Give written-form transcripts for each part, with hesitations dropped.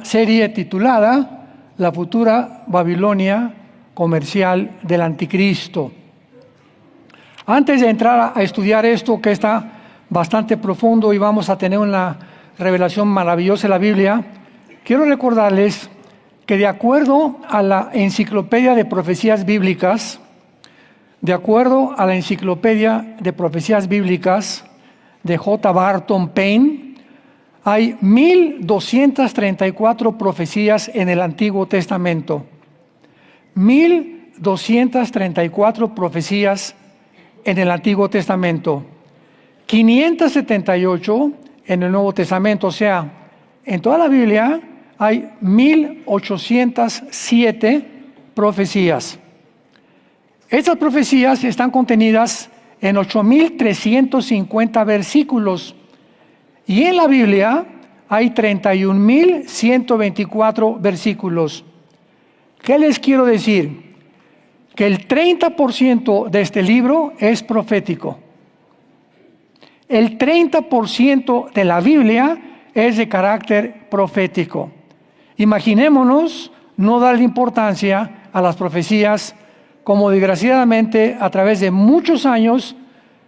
serie titulada La futura Babilonia comercial del anticristo. Antes de entrar a estudiar esto, que está bastante profundo y vamos a tener una revelación maravillosa de la Biblia, quiero recordarles que de acuerdo a la Enciclopedia de Profecías Bíblicas, de J. Barton Payne, hay 1234 profecías en el Antiguo Testamento. 1234 profecías en el Antiguo Testamento. 578 en el Nuevo Testamento. O sea, en toda la Biblia hay 1807 profecías. Estas profecías están contenidas en 8350 versículos. Y en la Biblia hay 31.124 versículos. ¿Qué les quiero decir? Que el 30% de este libro es profético. El 30% de la Biblia es de carácter profético. Imaginémonos no darle importancia a las profecías, como desgraciadamente a través de muchos años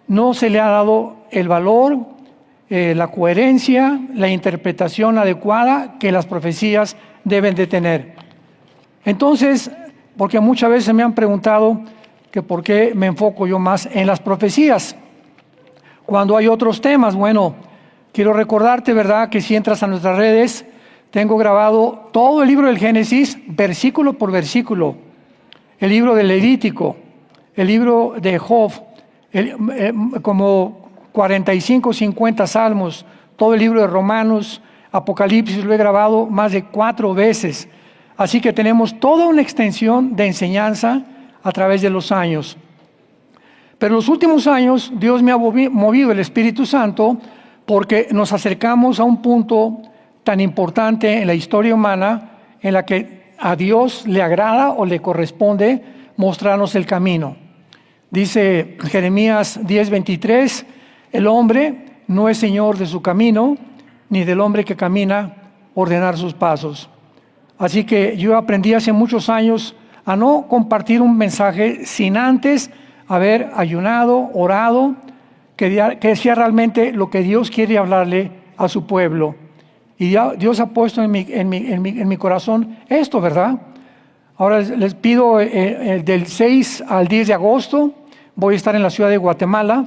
no se le ha dado el valor, la coherencia, la interpretación adecuada que las profecías deben de tener. Entonces, porque muchas veces me han preguntado que por qué me enfoco yo más en las profecías, cuando hay otros temas. Bueno, quiero recordarte, ¿verdad?, que si entras a nuestras redes, tengo grabado todo el libro del Génesis, versículo por versículo, el libro del Levítico, el libro de Job, como 45, 50 salmos, todo el libro de Romanos, Apocalipsis, lo he grabado más de 4 veces. Así que tenemos toda una extensión de enseñanza a través de los años. Pero en los últimos años Dios me ha movido el Espíritu Santo porque nos acercamos a un punto tan importante en la historia humana en la que a Dios le agrada o le corresponde mostrarnos el camino. Dice Jeremías 10:23, el hombre no es señor de su camino, ni del hombre que camina ordenar sus pasos. Así que yo aprendí hace muchos años a no compartir un mensaje sin antes haber ayunado, orado, que sea realmente lo que Dios quiere hablarle a su pueblo. Y Dios ha puesto en mi corazón esto, ¿verdad? Ahora les pido del 6 al 10 de agosto, voy a estar en la ciudad de Guatemala.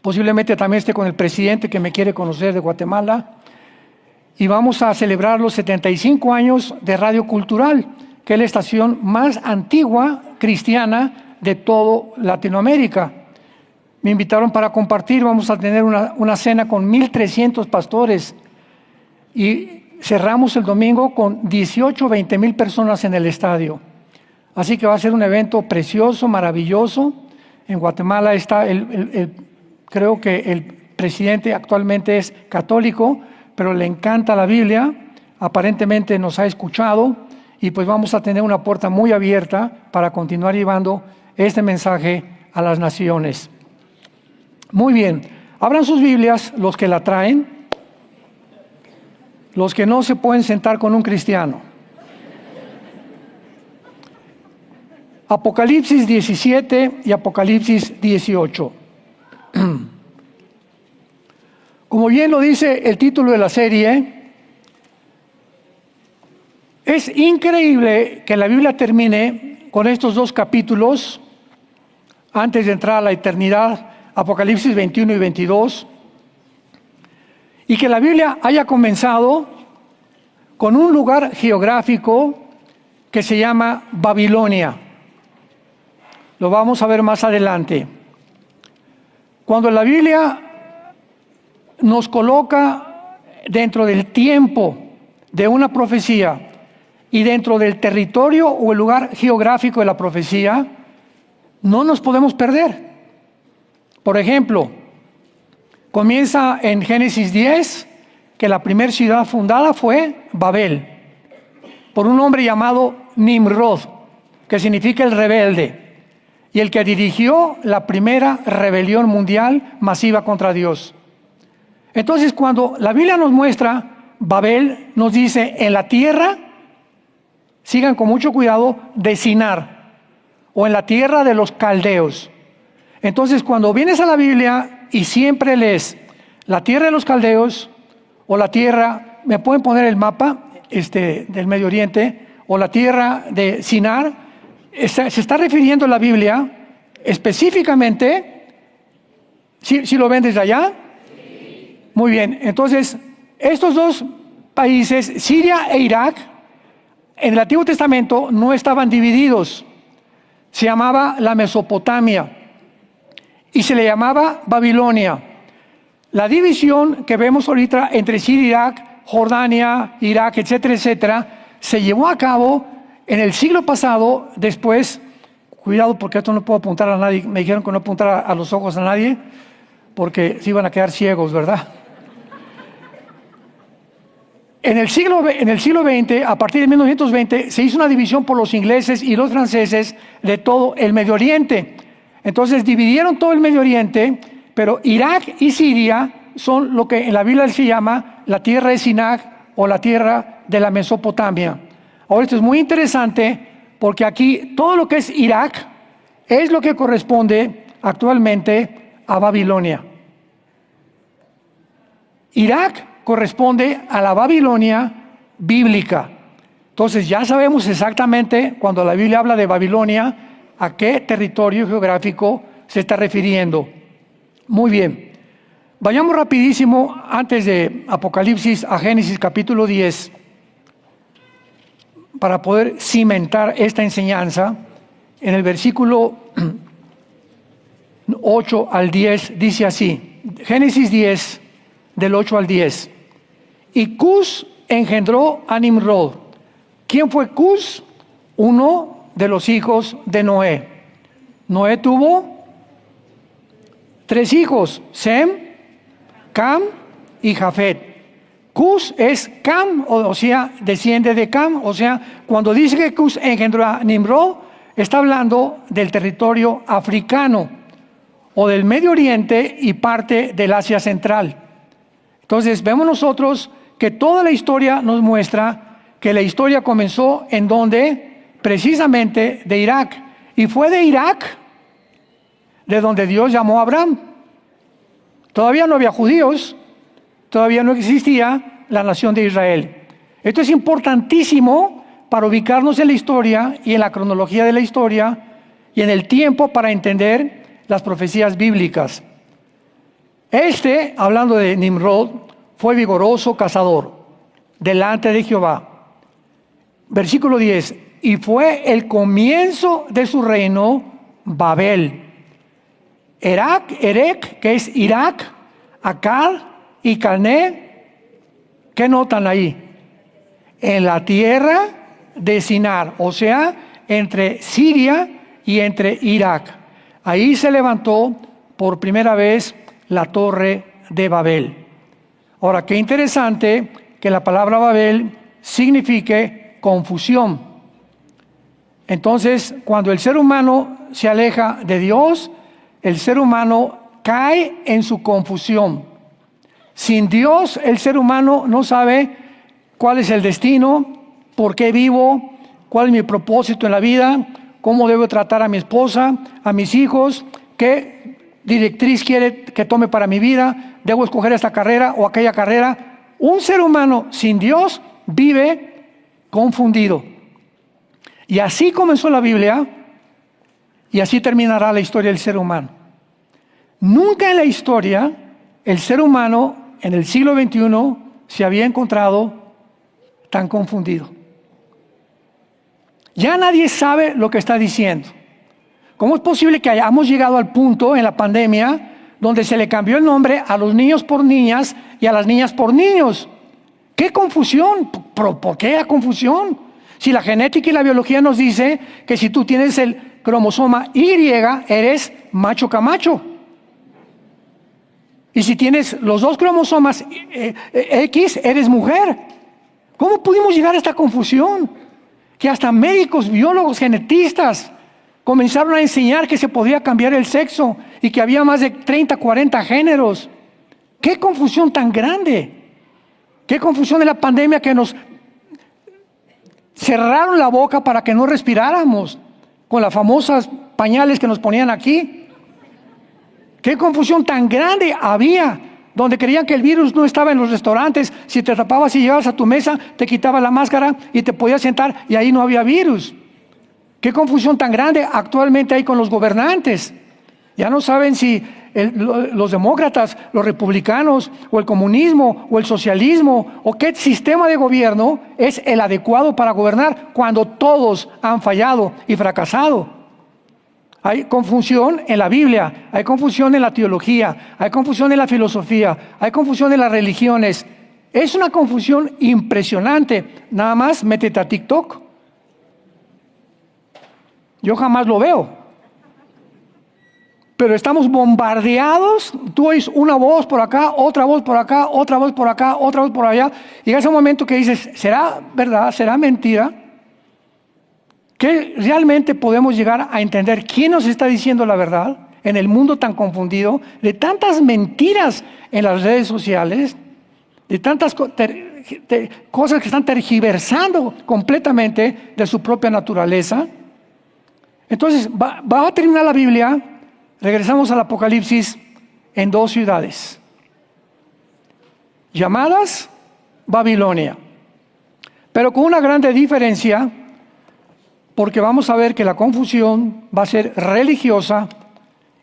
Posiblemente también esté con el presidente que me quiere conocer de Guatemala. Y vamos a celebrar los 75 años de Radio Cultural, que es la estación más antigua cristiana de toda Latinoamérica. Me invitaron para compartir, vamos a tener una cena con 1,300 pastores. Y cerramos el domingo con 18 o 20 mil personas en el estadio. Así que va a ser un evento precioso, maravilloso. En Guatemala está creo que el presidente actualmente es católico, pero le encanta la Biblia. Aparentemente nos ha escuchado y pues vamos a tener una puerta muy abierta para continuar llevando este mensaje a las naciones. Muy bien, abran sus Biblias los que la traen. Los que no se pueden sentar con un cristiano. Apocalipsis 17 y Apocalipsis 18. Como bien lo dice el título de la serie, es increíble que la Biblia termine con estos 2 capítulos antes de entrar a la eternidad, Apocalipsis 21 y 22. Y que la Biblia haya comenzado con un lugar geográfico que se llama Babilonia. Lo vamos a ver más adelante. Cuando la Biblia nos coloca dentro del tiempo de una profecía y dentro del territorio o el lugar geográfico de la profecía, no nos podemos perder. Por ejemplo, comienza en Génesis 10, que la primera ciudad fundada fue Babel, por un hombre llamado Nimrod, que significa el rebelde, y el que dirigió la primera rebelión mundial masiva contra Dios. Entonces, cuando la Biblia nos muestra Babel nos dice en la tierra, sigan con mucho cuidado, de Sinar, o en la tierra de los caldeos. Entonces, cuando vienes a la Biblia y siempre lees la tierra de los caldeos, o la tierra, me pueden poner el mapa del Medio Oriente, o la tierra de Sinar, se está refiriendo en la Biblia específicamente, ¿sí lo ven desde allá? Sí. Muy bien, entonces, estos dos países, Siria e Irak, en el Antiguo Testamento no estaban divididos. Se llamaba la Mesopotamia y se le llamaba Babilonia. La división que vemos ahorita entre Siria e Irak, Jordania, Irak, etcétera, etcétera, se llevó a cabo en el siglo pasado. Después, cuidado porque esto no puedo apuntar a nadie, me dijeron que no apuntara a los ojos a nadie porque se iban a quedar ciegos, ¿verdad? En el siglo XX, a partir de 1920, se hizo una división por los ingleses y los franceses de todo el Medio Oriente. Entonces dividieron todo el Medio Oriente, pero Irak y Siria son lo que en la Biblia se llama la tierra de Sinar o la tierra de la Mesopotamia. Ahora esto es muy interesante porque aquí todo lo que es Irak es lo que corresponde actualmente a Babilonia. Irak corresponde a la Babilonia bíblica. Entonces ya sabemos exactamente cuando la Biblia habla de Babilonia a qué territorio geográfico se está refiriendo. Muy bien, vayamos rapidísimo antes de Apocalipsis a Génesis capítulo 10 para poder cimentar esta enseñanza. En el versículo 8 al 10 dice así, Génesis 10 del 8 al 10. Y Cus engendró a Nimrod. ¿Quién fue Cus? Uno de los hijos de Noé. Noé tuvo 3 hijos, Sem, Cam y Jafet. Cus es Cam, o sea, desciende de Cam. O sea, cuando dice que Cus engendró a Nimrod, está hablando del territorio africano o del Medio Oriente y parte del Asia Central. Entonces, vemos nosotros que toda la historia nos muestra que la historia comenzó en donde, precisamente de Irak. Y fue de Irak de donde Dios llamó a Abraham. Todavía no había judíos, todavía no existía la nación de Israel. Esto es importantísimo para ubicarnos en la historia y en la cronología de la historia y en el tiempo para entender las profecías bíblicas. Hablando de Nimrod, fue vigoroso cazador delante de Jehová. Versículo 10. Y fue el comienzo de su reino Babel. Erec, que es Irak, Akkad y Calné. ¿Qué notan ahí? En la tierra de Sinar, o sea, entre Siria y entre Irak. Ahí se levantó por primera vez la torre de Babel. Ahora, qué interesante que la palabra Babel signifique confusión. Entonces, cuando el ser humano se aleja de Dios, el ser humano cae en su confusión. Sin Dios, el ser humano no sabe cuál es el destino, por qué vivo, cuál es mi propósito en la vida, cómo debo tratar a mi esposa, a mis hijos, qué directriz quiere que tome para mi vida, debo escoger esta carrera o aquella carrera. Un ser humano sin Dios vive confundido. Y así comenzó la Biblia y así terminará la historia del ser humano. Nunca en la historia el ser humano en el siglo XXI se había encontrado tan confundido. Ya nadie sabe lo que está diciendo. ¿Cómo es posible que hayamos llegado al punto en la pandemia donde se le cambió el nombre a los niños por niñas y a las niñas por niños? ¡Qué confusión! ¿Por qué la confusión? Si la genética y la biología nos dice que si tú tienes el cromosoma Y, eres macho camacho. Y si tienes los 2 cromosomas X, eres mujer. ¿Cómo pudimos llegar a esta confusión? Que hasta médicos, biólogos, genetistas comenzaron a enseñar que se podía cambiar el sexo y que había más de 30, 40 géneros. ¡Qué confusión tan grande! Qué confusión de la pandemia que nos cerraron la boca para que no respiráramos con las famosas pañales que nos ponían aquí. Qué confusión tan grande había, donde creían que el virus no estaba en los restaurantes. Si te tapabas y llegabas a tu mesa, te quitabas la máscara y te podías sentar y ahí no había virus. Qué confusión tan grande actualmente hay con los gobernantes. Ya no saben si los demócratas, los republicanos, o el comunismo, o el socialismo, o qué sistema de gobierno es el adecuado para gobernar cuando todos han fallado y fracasado. Hay confusión en la Biblia, hay confusión en la teología, hay confusión en la filosofía, hay confusión en las religiones. Es una confusión impresionante. Nada más métete a TikTok. Yo jamás lo veo. Pero estamos bombardeados. Tú oyes una voz por acá, otra voz por acá, otra voz por acá, otra voz por allá. Llega ese momento que dices, ¿será verdad? ¿Será mentira? ¿Que realmente podemos llegar a entender quién nos está diciendo la verdad en el mundo tan confundido, de tantas mentiras en las redes sociales, de tantas cosas que están tergiversando completamente de su propia naturaleza? Entonces, va a terminar la Biblia. Regresamos al Apocalipsis en 2 ciudades llamadas Babilonia, pero con una grande diferencia, porque vamos a ver que la confusión va a ser religiosa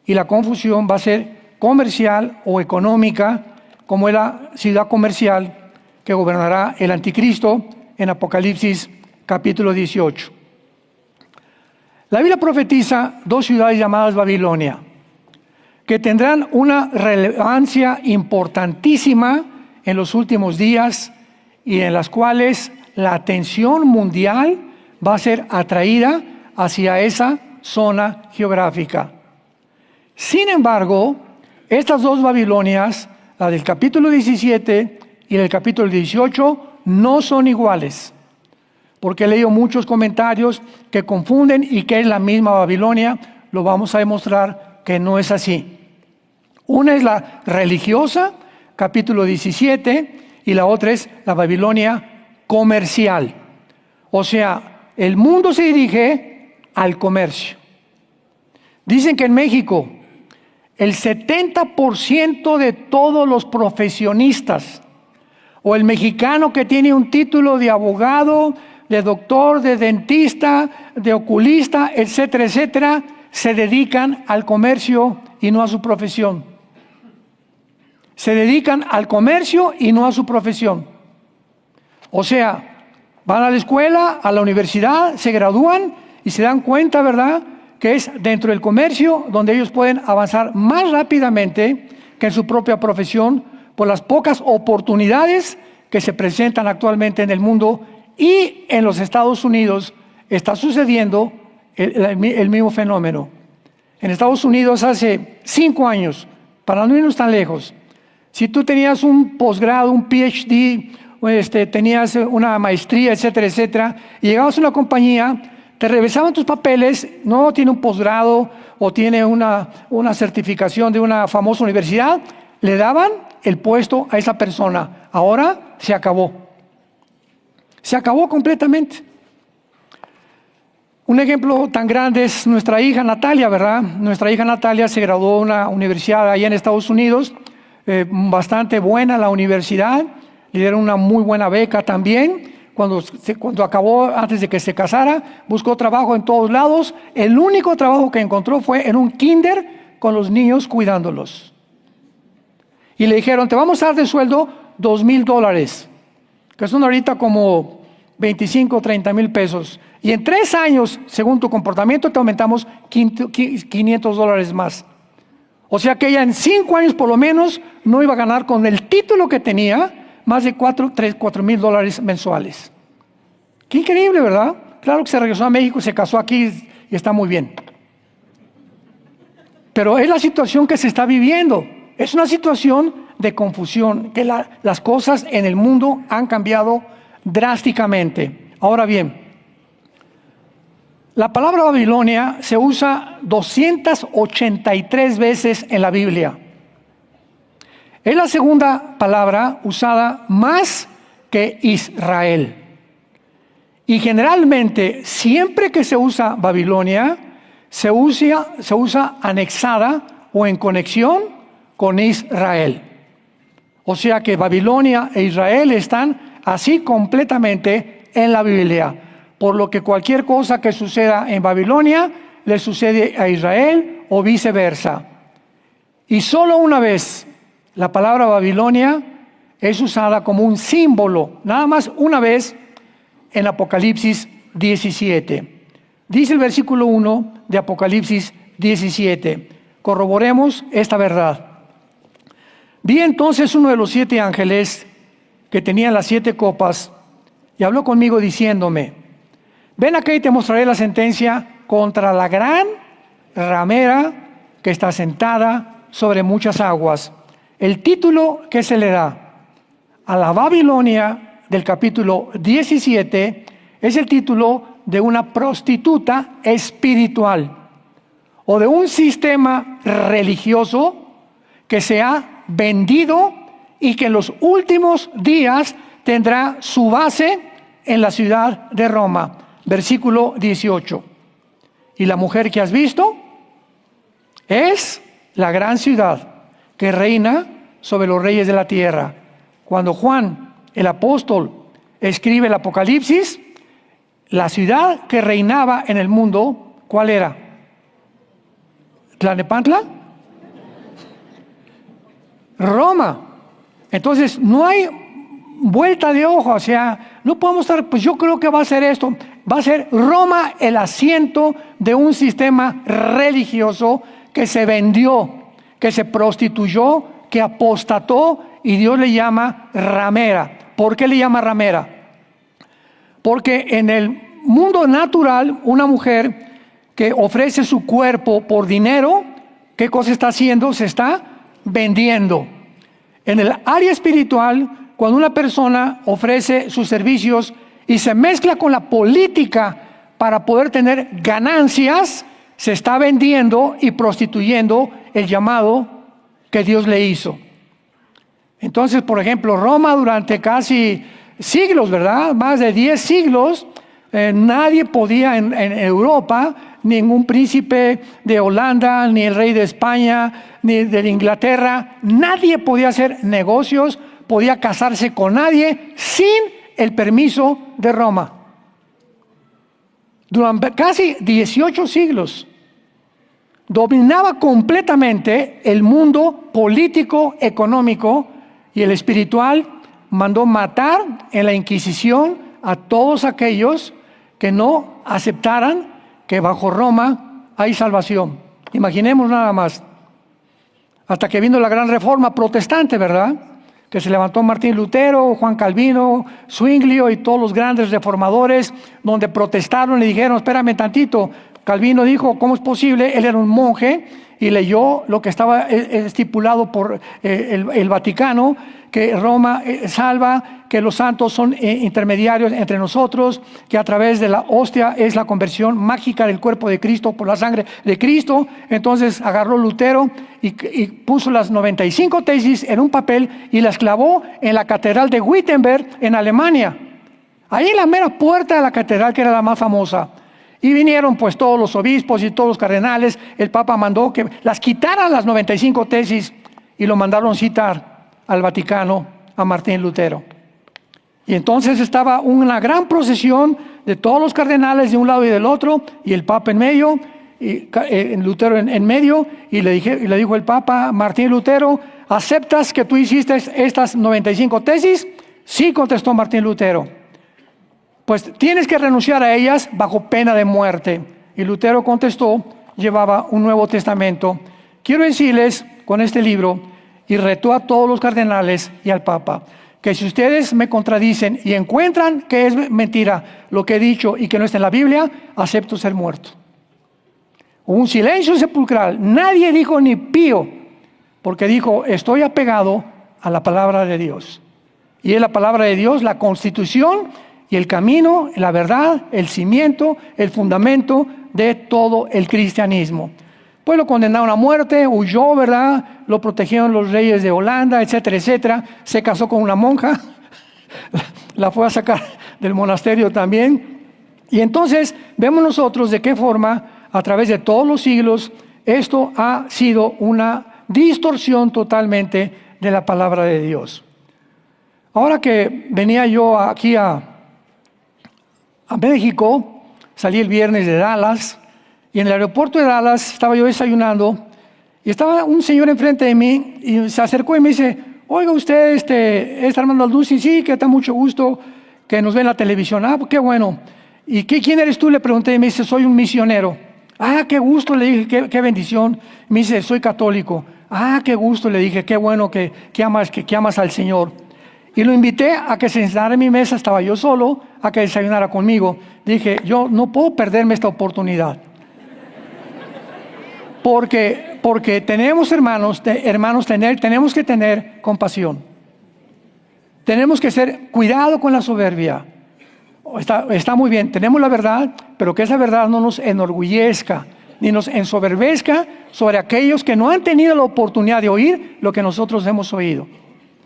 y la confusión va a ser comercial o económica, como es la ciudad comercial que gobernará el anticristo en Apocalipsis capítulo 18. La Biblia profetiza 2 ciudades llamadas Babilonia, que tendrán una relevancia importantísima en los últimos días y en las cuales la atención mundial va a ser atraída hacia esa zona geográfica. Sin embargo, estas 2 Babilonias, la del capítulo 17 y del capítulo 18, no son iguales, porque he leído muchos comentarios que confunden y que es la misma Babilonia. Lo vamos a demostrar que no es así. Una es la religiosa, capítulo 17, y la otra es la Babilonia comercial. O sea, el mundo se dirige al comercio. Dicen que en México el 70% de todos los profesionistas, o el mexicano que tiene un título de abogado, de doctor, de dentista, de oculista, etcétera, etcétera, se dedican al comercio y no a su profesión. Se dedican al comercio y no a su profesión. O sea, van a la escuela, a la universidad, se gradúan y se dan cuenta, ¿verdad?, que es dentro del comercio donde ellos pueden avanzar más rápidamente que en su propia profesión por las pocas oportunidades que se presentan actualmente en el mundo. Y en los Estados Unidos está sucediendo el mismo fenómeno. En Estados Unidos hace 5 años, para no irnos tan lejos, si tú tenías un posgrado, un PhD, tenías una maestría, etcétera, etcétera, y llegabas a una compañía, te revisaban tus papeles, no tiene un posgrado o tiene una certificación de una famosa universidad, le daban el puesto a esa persona. Ahora se acabó. Se acabó completamente. Un ejemplo tan grande es nuestra hija Natalia, ¿verdad? Nuestra hija Natalia se graduó de una universidad allá en Estados Unidos, bastante buena la universidad, le dieron una muy buena beca también. Cuando acabó, antes de que se casara, buscó trabajo en todos lados. El único trabajo que encontró fue en un kinder con los niños cuidándolos. Y le dijeron, te vamos a dar de sueldo $2,000, que son ahorita como 25 o 30 mil pesos. Y en 3 años, según tu comportamiento, te aumentamos $500 más. O sea que ella en 5 años por lo menos no iba a ganar con el título que tenía más de $4,000 mensuales. Qué increíble, ¿verdad? Claro que se regresó a México, se casó aquí y está muy bien. Pero es la situación que se está viviendo. Es una situación de confusión, que las cosas en el mundo han cambiado drásticamente. Ahora bien, la palabra Babilonia se usa 283 veces en la Biblia. Es la segunda palabra usada más que Israel. Y generalmente, siempre que se usa Babilonia, se usa anexada o en conexión con Israel. O sea que Babilonia e Israel están así completamente en la Biblia. Por lo que cualquier cosa que suceda en Babilonia le sucede a Israel o viceversa. Y solo una vez la palabra Babilonia es usada como un símbolo, nada más una vez en Apocalipsis 17. Dice el versículo 1 de Apocalipsis 17. Corroboremos esta verdad. Vi entonces uno de los 7 ángeles que tenía las 7 copas y habló conmigo diciéndome: ven acá y te mostraré la sentencia contra la gran ramera que está sentada sobre muchas aguas. El título que se le da a la Babilonia del capítulo 17 es el título de una prostituta espiritual o de un sistema religioso que se ha vendido y que en los últimos días tendrá su base en la ciudad de Roma. Versículo 18. Y la mujer que has visto es la gran ciudad que reina sobre los reyes de la tierra. Cuando Juan, el apóstol, escribe el Apocalipsis, la ciudad que reinaba en el mundo, ¿cuál era? ¿Tlalnepantla? Roma. Entonces no hay vuelta de hoja, o sea, no podemos estar, pues yo creo que va a ser esto, va a ser Roma el asiento de un sistema religioso que se vendió, que se prostituyó, que apostató, y Dios le llama ramera. ¿Por qué le llama ramera? Porque en el mundo natural, una mujer que ofrece su cuerpo por dinero, ¿qué cosa está haciendo? Se está vendiendo. En el área espiritual, cuando una persona ofrece sus servicios y se mezcla con la política para poder tener ganancias, se está vendiendo y prostituyendo el llamado que Dios le hizo. Entonces, por ejemplo, Roma durante casi siglos, ¿verdad? Más de 10 siglos, nadie podía en Europa, ningún príncipe de Holanda, ni el rey de España, ni de Inglaterra, nadie podía hacer negocios, podía casarse con nadie sin el permiso de Roma. Durante casi 18 siglos, dominaba completamente el mundo político, económico, y el espiritual mandó matar en la Inquisición a todos aquellos que no aceptaran que bajo Roma hay salvación. Imaginemos nada más. Hasta que vino la gran reforma protestante, ¿verdad? Que se levantó Martín Lutero, Juan Calvino, Zwinglio y todos los grandes reformadores, donde protestaron y dijeron: espérame tantito. Calvino dijo: ¿cómo es posible? Él era un monje y leyó lo que estaba estipulado por el Vaticano, que Roma salva, que los santos son intermediarios entre nosotros, que a través de la hostia es la conversión mágica del cuerpo de Cristo por la sangre de Cristo. Entonces agarró Lutero y puso las 95 tesis en un papel y las clavó en la catedral de Wittenberg en Alemania. Ahí en la mera puerta de la catedral, que era la más famosa. Y vinieron pues todos los obispos y todos los cardenales. El Papa mandó que las quitaran las 95 tesis y lo mandaron citar al Vaticano a Martín Lutero. Y entonces estaba una gran procesión de todos los cardenales de un lado y del otro, y el Papa en medio, y Lutero en medio, y le dijo el Papa: Martín Lutero, ¿aceptas que tú hiciste estas 95 tesis? Sí, contestó Martín Lutero. Pues tienes que renunciar a ellas bajo pena de muerte. Y Lutero contestó: llevaba un Nuevo Testamento. Quiero decirles con este libro, y retó a todos los cardenales y al Papa, que si ustedes me contradicen y encuentran que es mentira lo que he dicho y que no está en la Biblia, acepto ser muerto. Hubo un silencio sepulcral. Nadie dijo ni pío, porque dijo: estoy apegado a la palabra de Dios. Y es la palabra de Dios, la Constitución y el camino, la verdad, el cimiento, el fundamento de todo el cristianismo. Pues lo condenaron a muerte, huyó, ¿verdad? Lo protegieron los reyes de Holanda, etcétera, etcétera. Se casó con una monja. la fue a sacar del monasterio también. Y entonces vemos nosotros de qué forma, a través de todos los siglos, esto ha sido una distorsión totalmente de la palabra de Dios. Ahora que venía yo aquí a México, salí el viernes de Dallas, y en el aeropuerto de Dallas estaba yo desayunando, y estaba un señor enfrente de mí, y se acercó y me dice: oiga, usted es Armando Alducin. Sí, que está mucho gusto que nos ve en la televisión. Ah, pues qué bueno. ¿Y quién eres tú? Le pregunté, y me dice: soy un misionero. Ah, qué gusto, le dije, qué bendición. Me dice: soy católico. Ah, qué gusto, le dije, qué bueno que amas al Señor. Y lo invité a que se sentara en mi mesa, estaba yo solo, a que desayunara conmigo. Dije: yo no puedo perderme esta oportunidad. Porque tenemos, tenemos que tener compasión. Tenemos que cuidado con la soberbia. Está muy bien, tenemos la verdad, pero que esa verdad no nos enorgullezca, ni nos ensoberbezca sobre aquellos que no han tenido la oportunidad de oír lo que nosotros hemos oído.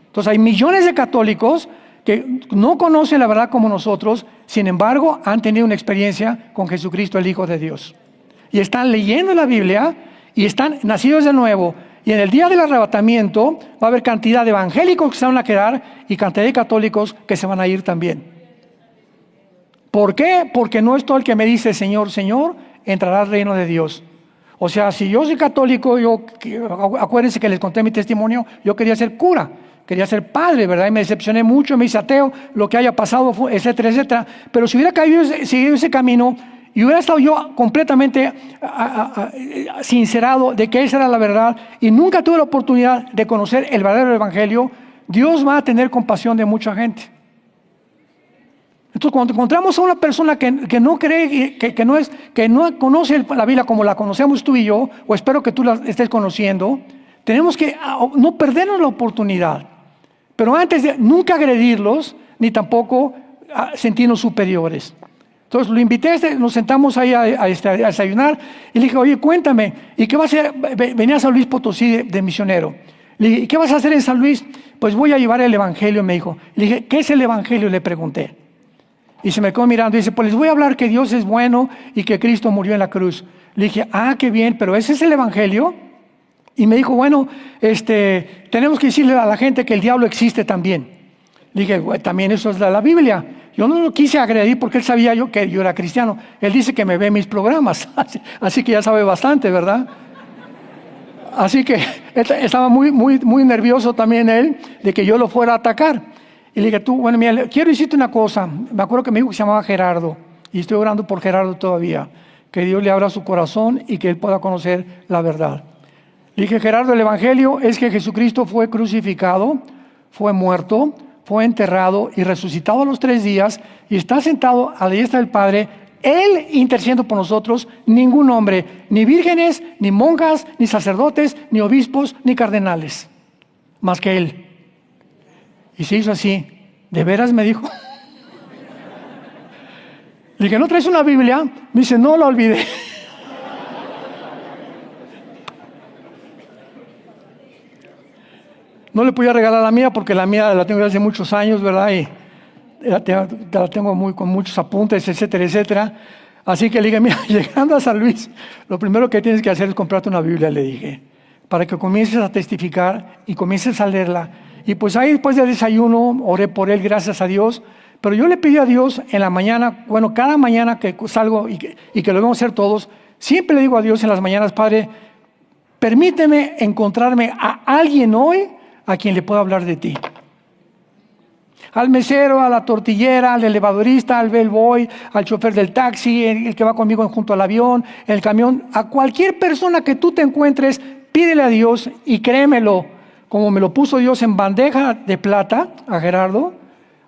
Entonces hay millones de católicos que no conocen la verdad como nosotros, sin embargo han tenido una experiencia con Jesucristo, el Hijo de Dios. Y están leyendo la Biblia y están nacidos de nuevo. Y en el día del arrebatamiento va a haber cantidad de evangélicos que se van a quedar y cantidad de católicos que se van a ir también. ¿Por qué? Porque no es todo el que me dice Señor, Señor, entrará al reino de Dios. O sea, si yo soy católico, acuérdense que les conté mi testimonio, yo quería ser cura, quería ser padre, ¿verdad? Y me decepcioné mucho, me hice ateo, lo que haya pasado, etcétera, etcétera. Pero si hubiera seguido ese camino y hubiera estado yo completamente sincerado de que esa era la verdad y nunca tuve la oportunidad de conocer el verdadero evangelio, Dios va a tener compasión de mucha gente. Entonces, cuando encontramos a una persona que no cree, que no conoce la Biblia como la conocemos tú y yo, o espero que tú la estés conociendo, tenemos que no perdernos la oportunidad. Pero antes de nunca agredirlos, ni tampoco sentirnos superiores. Entonces lo invité, nos sentamos ahí a desayunar y le dije: oye, cuéntame, ¿y qué vas a hacer? Venía a San Luis Potosí de misionero. Le dije: ¿y qué vas a hacer en San Luis? Pues voy a llevar el evangelio, me dijo. Le dije: ¿qué es el evangelio? Le pregunté. Y se me quedó mirando y dice: pues les voy a hablar que Dios es bueno y que Cristo murió en la cruz. Le dije: ah, qué bien, pero ¿ese es el evangelio? Y me dijo: bueno, tenemos que decirle a la gente que el diablo existe también. Le dije: también eso es la Biblia. Yo no lo quise agredir porque él sabía que yo era cristiano. Él dice que me ve en mis programas, así que ya sabe bastante, ¿verdad? Así que estaba muy nervioso también él de que yo lo fuera a atacar. Y le dije: bueno, mira, quiero decirte una cosa. Me acuerdo que me dijo que se llamaba Gerardo, y estoy orando por Gerardo todavía, que Dios le abra su corazón y que él pueda conocer la verdad. Le dije: Gerardo, el evangelio es que Jesucristo fue crucificado, fue muerto, fue enterrado y resucitado a los 3 días y está sentado a la diestra del Padre, Él intercediendo por nosotros. Ningún hombre, ni vírgenes, ni monjas, ni sacerdotes, ni obispos, ni cardenales, más que Él. Y se hizo así. ¿De veras? Me dijo. Le dije: ¿no traes una Biblia? Me dice: no, la olvidé. No le podía regalar la mía porque la mía la tengo desde hace muchos años, ¿verdad? Y la tengo con muchos apuntes, etcétera, etcétera. Así que le dije: mira, llegando a San Luis, lo primero que tienes que hacer es comprarte una Biblia, le dije, para que comiences a testificar y comiences a leerla. Y pues ahí después del desayuno oré por él, gracias a Dios. Pero yo le pedí a Dios en la mañana, bueno, cada mañana que salgo y que lo vamos a hacer todos, siempre le digo a Dios en las mañanas: Padre, permíteme encontrarme a alguien hoy a quien le pueda hablar de ti. Al mesero, a la tortillera, al elevadorista, al bellboy, al chofer del taxi, el que va conmigo junto al avión, en el camión, a cualquier persona que tú te encuentres, pídele a Dios y créemelo, como me lo puso Dios en bandeja de plata a Gerardo,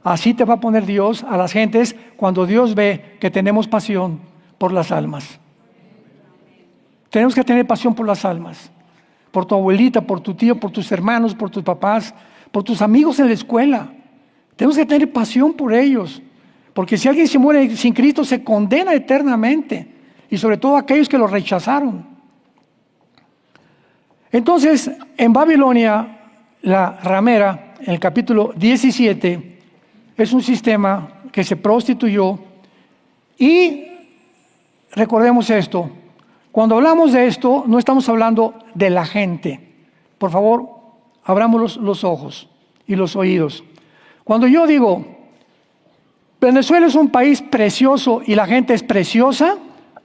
así te va a poner Dios a las gentes cuando Dios ve que tenemos pasión por las almas. Tenemos que tener pasión por las almas. Por tu abuelita, por tu tío, por tus hermanos, por tus papás, por tus amigos en la escuela. Tenemos que tener pasión por ellos. Porque si alguien se muere sin Cristo, se condena eternamente. Y sobre todo aquellos que lo rechazaron. Entonces, en Babilonia, la ramera, en el capítulo 17, es un sistema que se prostituyó y recordemos esto, cuando hablamos de esto no estamos hablando de la gente. Por favor, abramos los ojos y los oídos. Cuando yo digo, Venezuela es un país precioso y la gente es preciosa,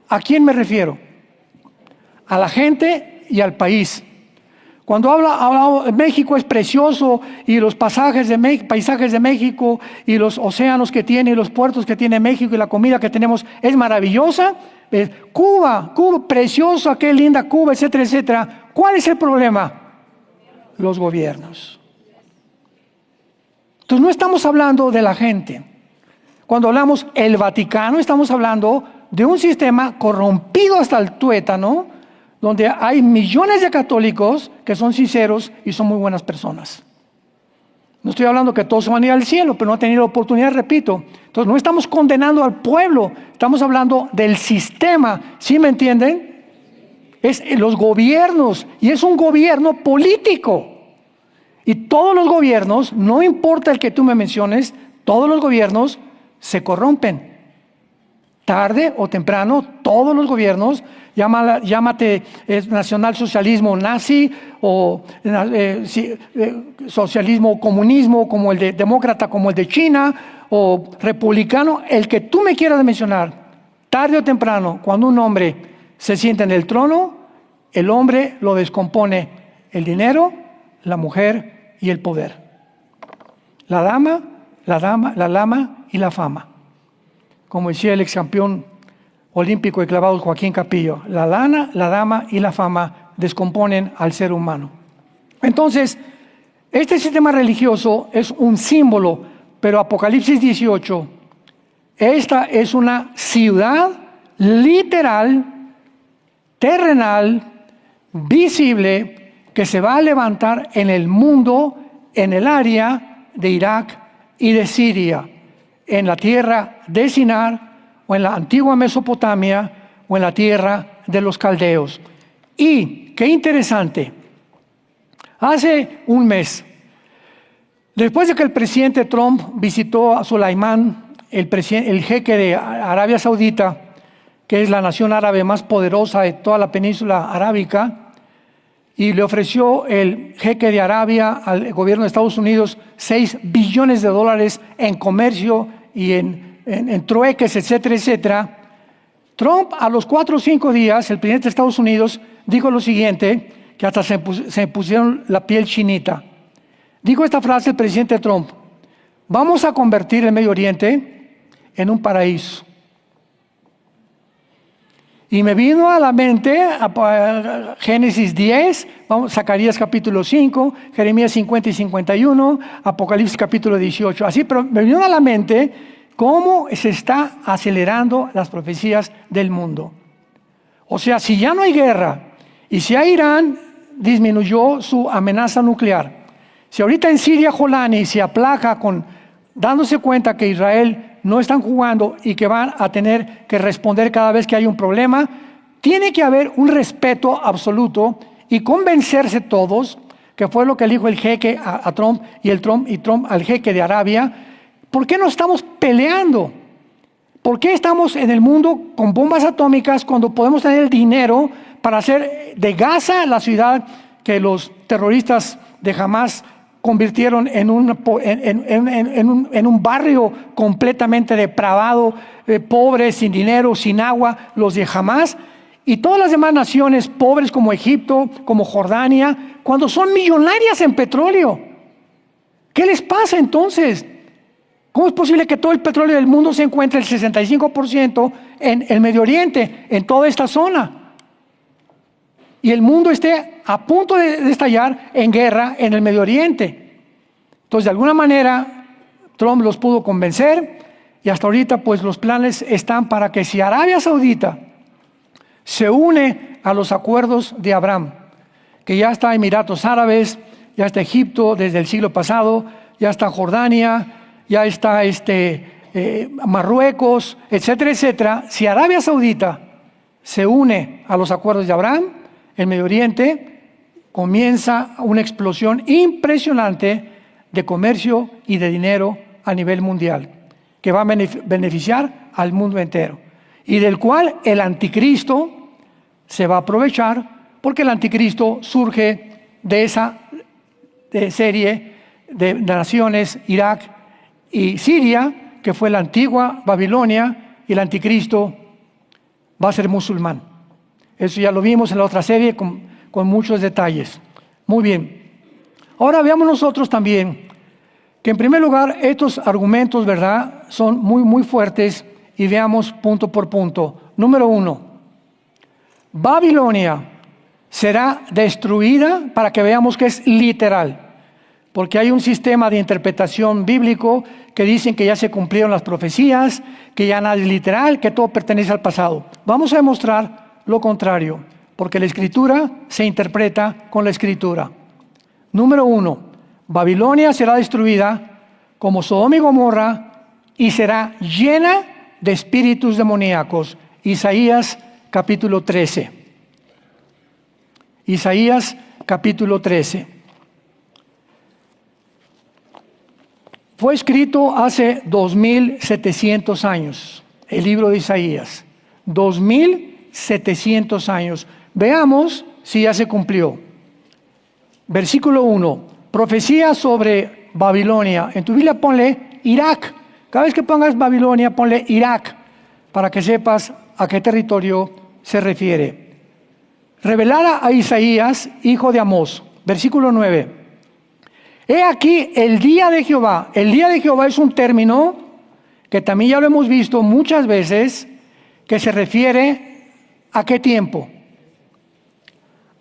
¿a quién me refiero? A la gente y al país. Cuando habla México es precioso y los paisajes de México y los océanos que tiene y los puertos que tiene México y la comida que tenemos es maravillosa. Cuba, preciosa, qué linda Cuba, etcétera, etcétera. ¿Cuál es el problema? Los gobiernos. Entonces no estamos hablando de la gente. Cuando hablamos el Vaticano, estamos hablando de un sistema corrompido hasta el tuétano, donde hay millones de católicos que son sinceros y son muy buenas personas. No estoy hablando que todos van a ir al cielo, pero no han tenido oportunidad, repito. Entonces no estamos condenando al pueblo, estamos hablando del sistema. ¿Sí me entienden? Es los gobiernos, y es un gobierno político. Y todos los gobiernos, no importa el que tú me menciones, todos los gobiernos se corrompen. Tarde o temprano, todos los gobiernos, llámate nacionalsocialismo nazi o socialismo comunismo como el de demócrata, como el de China, o republicano, el que tú me quieras mencionar, tarde o temprano, cuando un hombre se sienta en el trono, el hombre lo descompone el dinero, la mujer y el poder. La lama y la fama. Como decía el ex campeón olímpico de clavados Joaquín Capillo, la lana, la dama y la fama descomponen al ser humano. Entonces, este sistema religioso es un símbolo, pero Apocalipsis 18, esta es una ciudad literal, terrenal, visible, que se va a levantar en el mundo, en el área de Irak y de Siria, en la tierra de Sinar, o en la antigua Mesopotamia, o en la tierra de los caldeos. Y, qué interesante, hace un mes, después de que el presidente Trump visitó a Sulaimán, el jeque de Arabia Saudita, que es la nación árabe más poderosa de toda la península arábica, y le ofreció el jeque de Arabia al gobierno de Estados Unidos $6 billones en comercio y en trueques, etcétera, etcétera. Trump, a los 4 o 5 días, el presidente de Estados Unidos dijo lo siguiente, que hasta se pusieron la piel chinita. Dijo esta frase el presidente Trump: vamos a convertir el Medio Oriente en un paraíso. Y me vino a la mente Génesis 10, Zacarías capítulo 5, Jeremías 50 y 51, Apocalipsis capítulo 18. Así, pero me vino a la mente cómo se está acelerando las profecías del mundo. O sea, si ya no hay guerra y si a Irán disminuyó su amenaza nuclear, si ahorita en Siria Jolani se aplaca dándose cuenta que Israel no están jugando y que van a tener que responder cada vez que hay un problema, tiene que haber un respeto absoluto y convencerse todos, que fue lo que le dijo el jeque a Trump y Trump al jeque de Arabia. ¿Por qué no estamos peleando? ¿Por qué estamos en el mundo con bombas atómicas cuando podemos tener el dinero para hacer de Gaza la ciudad que los terroristas de Hamas convirtieron en un barrio completamente depravado, pobre, sin dinero, sin agua, los de Hamas, y todas las demás naciones pobres como Egipto, como Jordania, cuando son millonarias en petróleo? ¿Qué les pasa entonces? ¿Cómo es posible que todo el petróleo del mundo se encuentre el 65% en el Medio Oriente, en toda esta zona? Y el mundo esté a punto de estallar en guerra en el Medio Oriente. Entonces, de alguna manera, Trump los pudo convencer y hasta ahorita, pues los planes están para que si Arabia Saudita se une a los acuerdos de Abraham, que ya está Emiratos Árabes, ya está Egipto desde el siglo pasado, ya está Jordania, ya está Marruecos, etcétera, etcétera. Si Arabia Saudita se une a los acuerdos de Abraham, el Medio Oriente comienza una explosión impresionante de comercio y de dinero a nivel mundial, que va a beneficiar al mundo entero, y del cual el anticristo se va a aprovechar, porque el anticristo surge de esa serie de naciones, Irak y Siria, que fue la antigua Babilonia, y el anticristo va a ser musulmán. Eso ya lo vimos en la otra serie con muchos detalles. Muy bien. Ahora veamos nosotros también que en primer lugar estos argumentos, ¿verdad?, son muy fuertes, y veamos punto por punto. Número 1, Babilonia será destruida, para que veamos que es literal, porque hay un sistema de interpretación bíblico que dicen que ya se cumplieron las profecías, que ya nada es literal, que todo pertenece al pasado. Vamos a demostrar lo contrario, porque la Escritura se interpreta con la Escritura. Número 1, Babilonia será destruida como Sodoma y Gomorra y será llena de espíritus demoníacos. Isaías capítulo 13. Isaías capítulo 13. Fue escrito hace 2700 años, el libro de Isaías. 2700 años. Veamos si ya se cumplió. Versículo 1. Profecía sobre Babilonia. En tu Biblia ponle Irak. Cada vez que pongas Babilonia, ponle Irak, para que sepas a qué territorio se refiere. Revelada a Isaías, hijo de Amós. Versículo 9. He aquí el día de Jehová. El día de Jehová es un término que también ya lo hemos visto muchas veces, que se refiere a qué tiempo.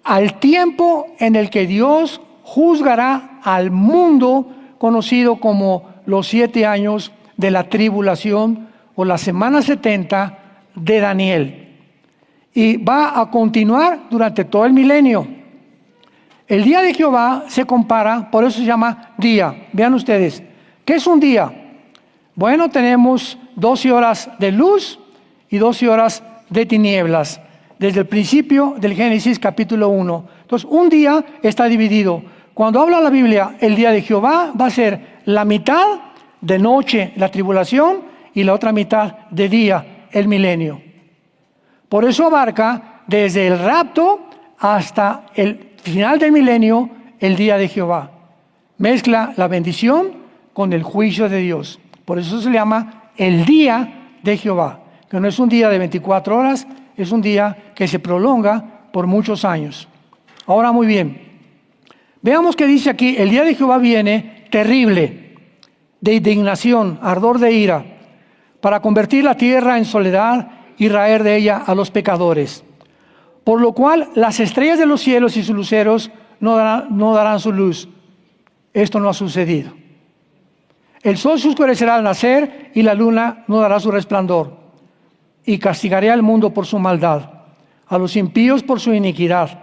Al tiempo en el que Dios juzgará al mundo, conocido como los 7 años de la tribulación o la semana 70 de Daniel. Y va a continuar durante todo el milenio. El día de Jehová se compara, por eso se llama día. Vean ustedes, ¿qué es un día? Bueno, tenemos 12 horas de luz y 12 horas de tinieblas, desde el principio del Génesis capítulo 1. Entonces, un día está dividido. Cuando habla la Biblia, el día de Jehová va a ser la mitad de noche, la tribulación, y la otra mitad de día, el milenio. Por eso abarca desde el rapto hasta el final del milenio, el día de Jehová. Mezcla la bendición con el juicio de Dios. Por eso se le llama el día de Jehová, que no es un día de 24 horas, es un día que se prolonga por muchos años. Ahora, muy bien, veamos que dice aquí: el día de Jehová viene terrible, de indignación, ardor de ira, para convertir la tierra en soledad y raer de ella a los pecadores. Por lo cual las estrellas de los cielos y sus luceros no darán su luz. Esto no ha sucedido. El sol se oscurecerá al nacer y la luna no dará su resplandor. Y castigaré al mundo por su maldad, a los impíos por su iniquidad.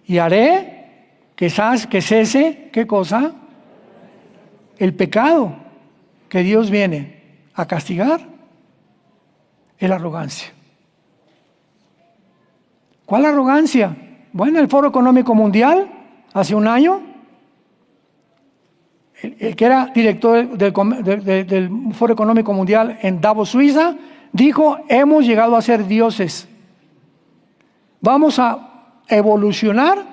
Y haré que cese, ¿qué cosa? El pecado que Dios viene a castigar es la arrogancia. ¿Cuál arrogancia? Bueno, el Foro Económico Mundial, hace un año, el que era director del Foro Económico Mundial en Davos, Suiza, dijo: hemos llegado a ser dioses. Vamos a evolucionar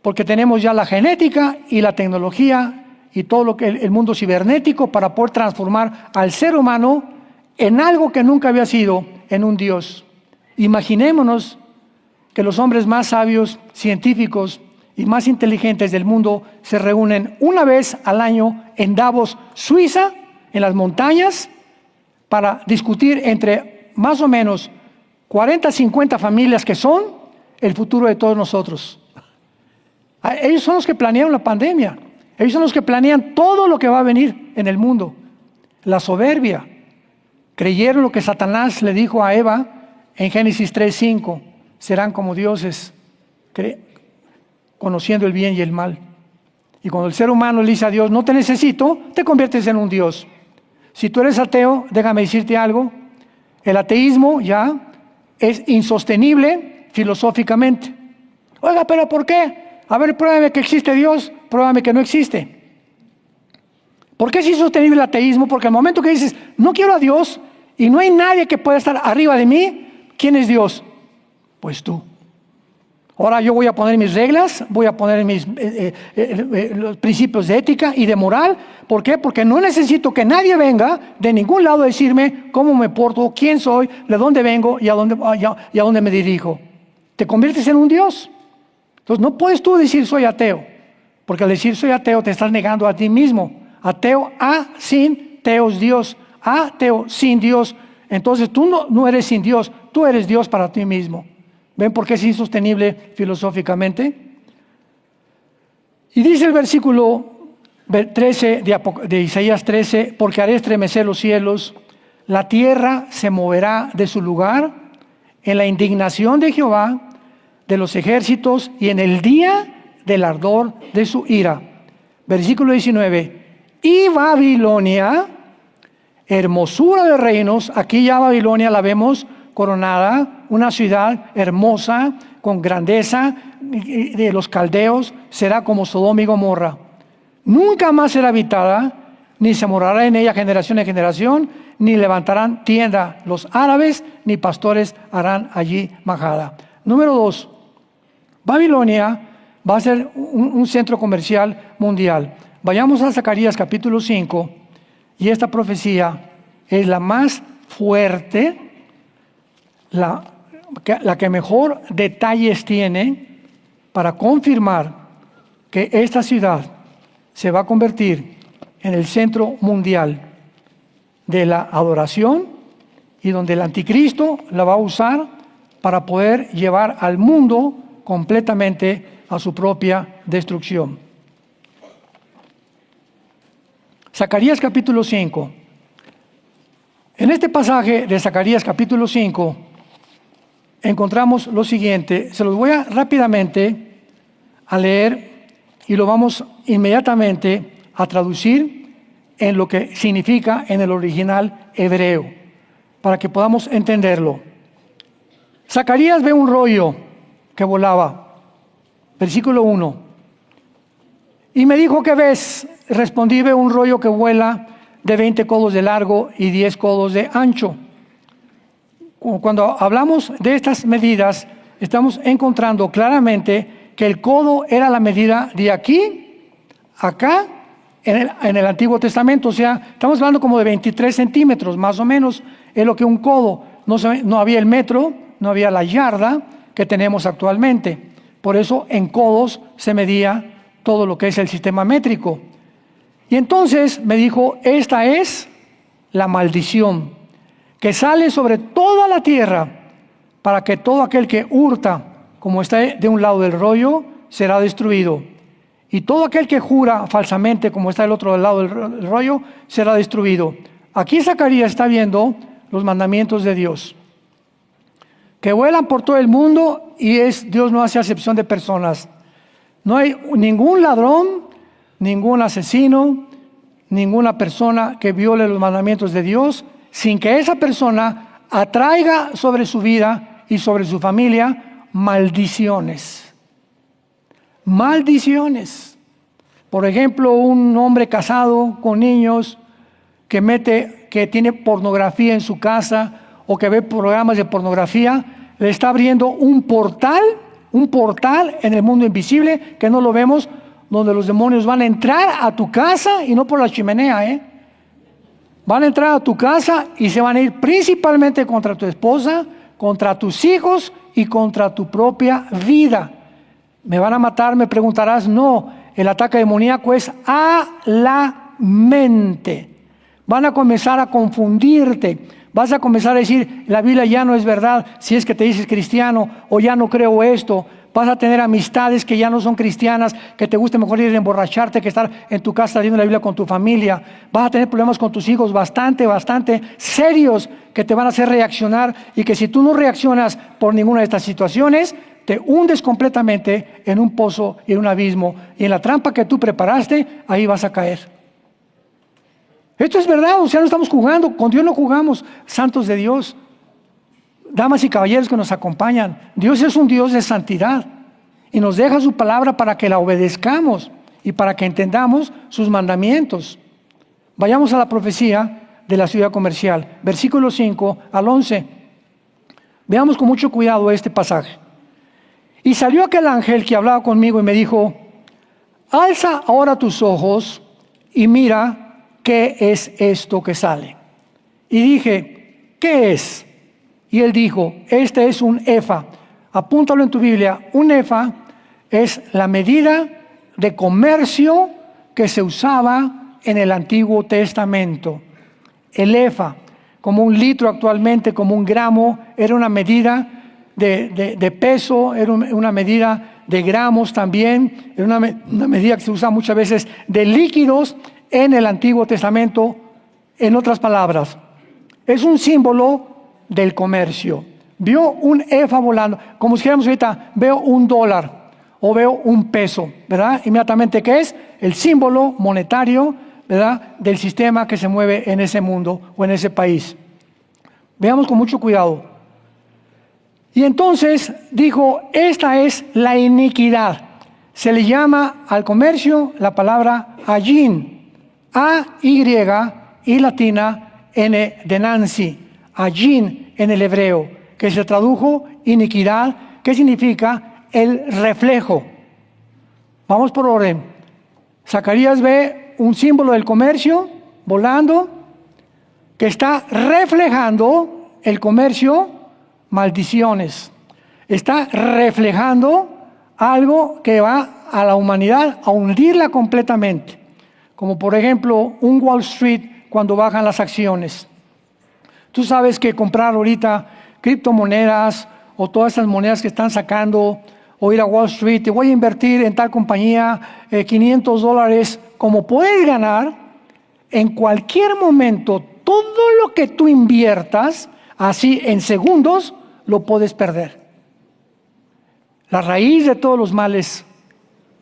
porque tenemos ya la genética y la tecnología y todo lo que el mundo cibernético para poder transformar al ser humano en algo que nunca había sido, en un Dios. Imaginémonos que los hombres más sabios, científicos y más inteligentes del mundo se reúnen una vez al año en Davos, Suiza, en las montañas, para discutir entre más o menos 40, 50 familias que son el futuro de todos nosotros. Ellos son los que planearon la pandemia. Ellos son los que planean todo lo que va a venir en el mundo. La soberbia. Creyeron lo que Satanás le dijo a Eva en Génesis 3:5. Serán como dioses, conociendo el bien y el mal. Y cuando el ser humano le dice a Dios: no te necesito, te conviertes en un Dios. Si tú eres ateo, déjame decirte algo: el ateísmo ya es insostenible filosóficamente. Oiga, ¿pero por qué? A ver, pruébame que existe Dios, pruébame que no existe. ¿Por qué es insostenible el ateísmo? Porque al momento que dices, no quiero a Dios y no hay nadie que pueda estar arriba de mí, ¿quién es Dios? Pues tú. Ahora yo voy a poner mis reglas, voy a poner mis los principios de ética y de moral. ¿Por qué? Porque no necesito que nadie venga de ningún lado a decirme cómo me porto, quién soy, de dónde vengo y a dónde me dirijo. Te conviertes en un Dios. Entonces no puedes tú decir soy ateo, porque al decir soy ateo te estás negando a ti mismo. Ateo, sin teos Dios, ateo sin Dios. Entonces tú no eres sin Dios, tú eres Dios para ti mismo. ¿Ven por qué es insostenible filosóficamente? Y dice el versículo 13 de Isaías 13, porque haré estremecer los cielos, la tierra se moverá de su lugar en la indignación de Jehová de los ejércitos y en el día del ardor de su ira. Versículo 19, y Babilonia, hermosura de reinos, aquí ya Babilonia la vemos coronada, una ciudad hermosa, con grandeza de los caldeos, será como Sodoma y Gomorra. Nunca más será habitada, ni se morará en ella generación en generación, ni levantarán tienda los árabes, ni pastores harán allí majada. Número 2, Babilonia va a ser un centro comercial mundial. Vayamos a Zacarías capítulo 5, y esta profecía es la más fuerte, la que mejor detalles tiene para confirmar que esta ciudad se va a convertir en el centro mundial de la adoración y donde el anticristo la va a usar para poder llevar al mundo completamente a su propia destrucción. Zacarías capítulo 5. En este pasaje de Zacarías capítulo 5 encontramos lo siguiente. Se los voy a rápidamente a leer y lo vamos inmediatamente a traducir en lo que significa en el original hebreo, para que podamos entenderlo. Zacarías ve un rollo que volaba. Versículo 1. Y me dijo, ¿qué ves? Respondí, veo un rollo que vuela de 20 codos de largo y 10 codos de ancho. Cuando hablamos de estas medidas, estamos encontrando claramente que el codo era la medida de aquí, acá, en el Antiguo Testamento. O sea, estamos hablando como de 23 centímetros, más o menos, es lo que un codo. No había el metro, no había la yarda que tenemos actualmente. Por eso en codos se medía todo lo que es el sistema métrico. Y entonces me dijo, esta es la maldición que sale sobre toda la tierra, para que todo aquel que hurta, como está de un lado del rollo, será destruido. Y todo aquel que jura falsamente, como está del otro lado del rollo, será destruido. Aquí Zacarías está viendo los mandamientos de Dios, que vuelan por todo el mundo, y Dios no hace acepción de personas. No hay ningún ladrón, ningún asesino, ninguna persona que viole los mandamientos de Dios, sin que esa persona atraiga sobre su vida y sobre su familia maldiciones. Maldiciones. Por ejemplo, un hombre casado con niños que tiene pornografía en su casa o que ve programas de pornografía, le está abriendo un portal en el mundo invisible que no lo vemos, donde los demonios van a entrar a tu casa y no por la chimenea, Van a entrar a tu casa y se van a ir principalmente contra tu esposa, contra tus hijos y contra tu propia vida. ¿Me van a matar? Me preguntarás. No, el ataque demoníaco es a la mente. Van a comenzar a confundirte. Vas a comenzar a decir, la Biblia ya no es verdad si es que te dices cristiano, o ya no creo esto. Vas a tener amistades que ya no son cristianas, que te guste mejor ir a emborracharte que estar en tu casa leyendo la Biblia con tu familia. Vas a tener problemas con tus hijos bastante serios, que te van a hacer reaccionar, y que si tú no reaccionas por ninguna de estas situaciones, te hundes completamente en un pozo y en un abismo, y en la trampa que tú preparaste, ahí vas a caer. Esto es verdad, o sea, no estamos jugando, con Dios no jugamos, santos de Dios. Damas y caballeros que nos acompañan, Dios es un Dios de santidad y nos deja su palabra para que la obedezcamos y para que entendamos sus mandamientos. Vayamos a la profecía de la ciudad comercial, versículo 5 al 11. Veamos con mucho cuidado este pasaje. Y salió aquel ángel que hablaba conmigo y me dijo, alza ahora tus ojos y mira qué es esto que sale. Y dije, ¿qué es? Y él dijo, este es un efa. Apúntalo en tu Biblia. Un efa es la medida de comercio que se usaba en el Antiguo Testamento. El efa, como un litro actualmente, como un gramo, era una medida de peso, era una medida de gramos también, era una medida que se usa muchas veces de líquidos en el Antiguo Testamento. En otras palabras, es un símbolo del comercio. Vio un efa volando, como si dijéramos ahorita, veo $1 o veo un peso, ¿verdad? Inmediatamente, ¿qué es? El símbolo monetario, ¿verdad?, del sistema que se mueve en ese mundo o en ese país. Veamos con mucho cuidado. Y entonces dijo, esta es la iniquidad. Se le llama al comercio la palabra ayin, A-Y y latina N de Nancy, ayin en el hebreo, que se tradujo iniquidad, que significa el reflejo. Vamos por orden. Zacarías ve un símbolo del comercio volando que está reflejando el comercio, maldiciones. Está reflejando algo que va a la humanidad a hundirla completamente. Como por ejemplo un Wall Street cuando bajan las acciones. Tú sabes que comprar ahorita criptomonedas o todas esas monedas que están sacando, o ir a Wall Street, te voy a invertir en tal compañía $500, como puedes ganar en cualquier momento todo lo que tú inviertas, así en segundos lo puedes perder. La raíz de todos los males